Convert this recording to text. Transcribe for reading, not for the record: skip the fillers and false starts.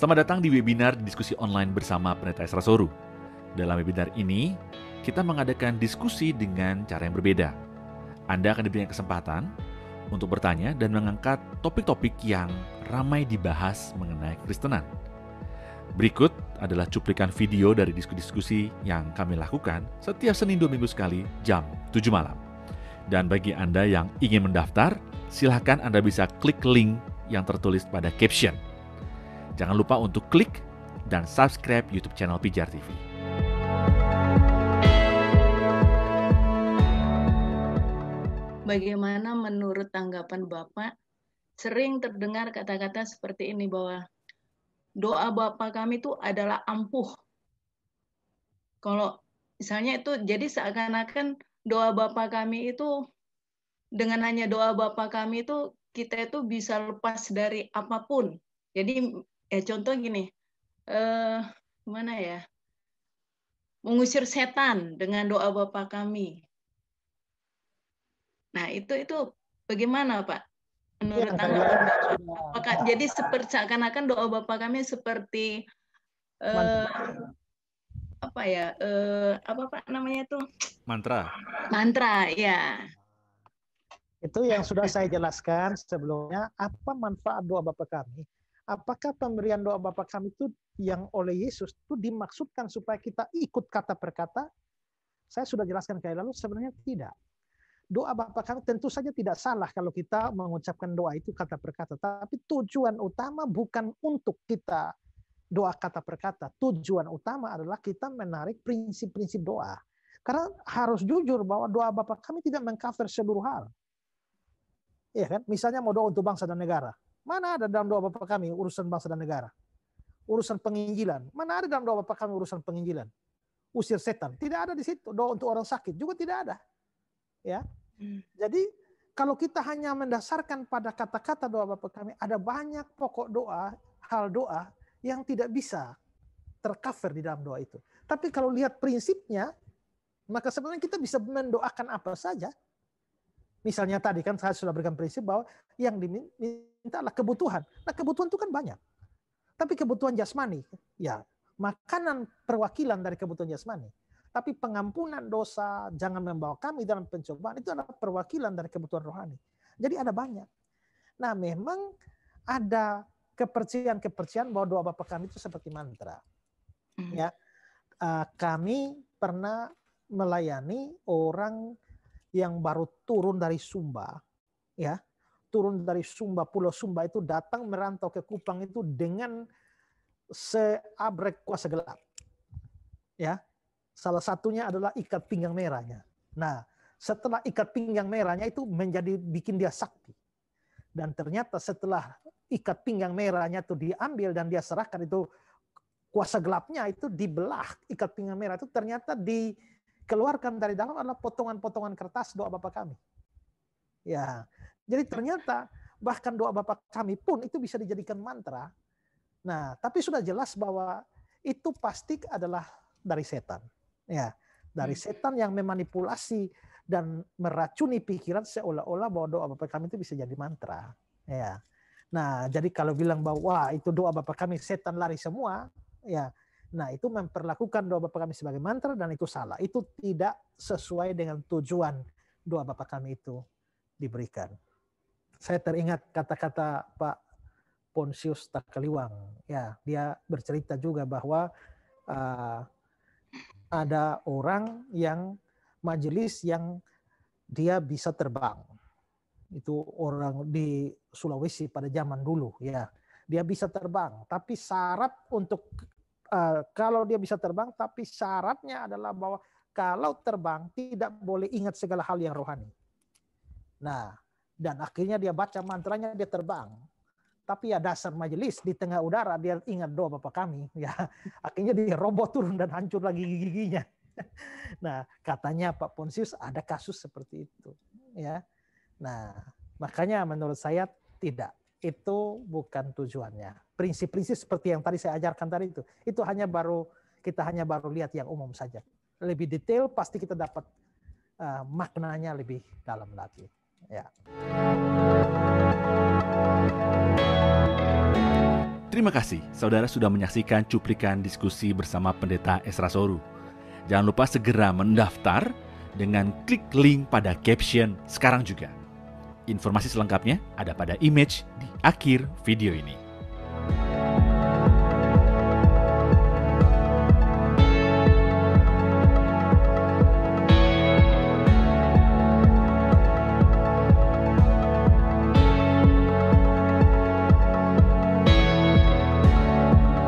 Selamat datang di webinar diskusi online bersama Pendeta Esra Soru. Dalam webinar ini, kita mengadakan diskusi dengan cara yang berbeda. Anda akan diberikan kesempatan untuk bertanya dan mengangkat topik-topik yang ramai dibahas mengenai Kristenan. Berikut adalah cuplikan video dari diskusi-diskusi yang kami lakukan setiap Senin 2 minggu sekali jam 7 malam. Dan bagi Anda yang ingin mendaftar, silakan Anda bisa klik link yang tertulis pada caption. Jangan lupa untuk klik dan subscribe YouTube channel Pijar TV. Bagaimana menurut tanggapan Bapak? Sering terdengar kata-kata seperti ini bahwa doa Bapa kami itu adalah ampuh. Kalau misalnya itu jadi seakan-akan doa Bapa kami itu dengan hanya doa Bapa kami itu kita itu bisa lepas dari apapun. Jadi contoh gini, gimana ya? Mengusir setan dengan doa Bapa kami. Nah, itu bagaimana, Pak? Menurut tanggapan Bapak, apakah jadi seakan-akan doa Bapak kami seperti apa ya? Apa Pak namanya itu? Mantra, ya. Itu yang sudah saya jelaskan sebelumnya, apa manfaat doa Bapa kami? Apakah pemberian doa Bapa kami itu yang oleh Yesus itu dimaksudkan supaya kita ikut kata per kata? Saya sudah jelaskan kayak lalu, sebenarnya tidak. Doa Bapa kami tentu saja tidak salah kalau kita mengucapkan doa itu kata per kata, tapi tujuan utama bukan untuk kita doa kata per kata. Tujuan utama adalah kita menarik prinsip-prinsip doa. Karena harus jujur bahwa doa Bapa kami tidak mengcover seluruh hal. Ya kan? Misalnya mau doa untuk bangsa dan negara. Mana ada dalam doa Bapa kami urusan bangsa dan negara? Urusan penginjilan. Mana ada dalam doa Bapa kami urusan penginjilan? Usir setan. Tidak ada di situ. Doa untuk orang sakit juga tidak ada. Ya. Jadi kalau kita hanya mendasarkan pada kata-kata doa Bapa kami, ada banyak pokok doa, hal doa yang tidak bisa tercover di dalam doa itu. Tapi kalau lihat prinsipnya, maka sebenarnya kita bisa mendoakan apa saja. Misalnya tadi kan saya sudah berikan prinsip bahwa yang diminta adalah kebutuhan. Nah kebutuhan itu kan banyak. Tapi kebutuhan jasmani, ya makanan perwakilan dari kebutuhan jasmani. Tapi pengampunan dosa, jangan membawa kami dalam pencobaan, itu adalah perwakilan dari kebutuhan rohani. Jadi ada banyak. Nah memang ada kepercayaan bahwa doa Bapa kami itu seperti mantra. Ya, kami pernah melayani orang yang baru turun dari Sumba, ya, turun dari Sumba, Pulau Sumba itu datang merantau ke Kupang itu dengan seabrek kuasa gelap, ya. Salah satunya adalah ikat pinggang merahnya. Nah, setelah ikat pinggang merahnya itu bikin dia sakti. Dan ternyata setelah ikat pinggang merahnya itu diambil dan dia serahkan itu kuasa gelapnya itu dibelah, ikat pinggang merah itu ternyata dikeluarkan dari dalam adalah potongan-potongan kertas doa Bapa kami. Ya, jadi ternyata bahkan doa Bapa kami pun itu bisa dijadikan mantra. Nah, tapi sudah jelas bahwa itu pasti adalah dari setan. Ya, dari setan yang memanipulasi dan meracuni pikiran seolah-olah bahwa doa Bapa kami itu bisa jadi mantra. Ya. Nah, jadi kalau bilang bahwa wah, itu doa Bapa kami setan lari semua, ya. Nah, itu memperlakukan doa Bapa kami sebagai mantra dan itu salah. Itu tidak sesuai dengan tujuan doa Bapa kami itu diberikan. Saya teringat kata-kata Pak Pontius Takaliwang. Ya, dia bercerita juga bahwa ada orang yang majelis yang dia bisa terbang. Itu orang di Sulawesi pada zaman dulu, ya. Dia bisa terbang, tapi syarat untuk kalau dia bisa terbang, tapi syaratnya adalah bahwa kalau terbang tidak boleh ingat segala hal yang rohani. Nah, dan akhirnya dia baca mantranya, dia terbang. Tapi ya dasar majelis di tengah udara dia ingat doa Bapa kami, ya akhirnya dia roboh turun dan hancur lagi giginya. Nah, katanya Pak Pontius ada kasus seperti itu, ya. Nah, makanya menurut saya tidak, itu bukan tujuannya. Prinsip-prinsip seperti yang tadi saya ajarkan tadi itu kita hanya baru lihat yang umum saja. Lebih detail pasti kita dapat maknanya lebih dalam lagi. Ya. Terima kasih saudara sudah menyaksikan cuplikan diskusi bersama Pendeta Esra Soru. Jangan lupa segera mendaftar dengan klik link pada caption sekarang juga. Informasi selengkapnya ada pada image di akhir video ini.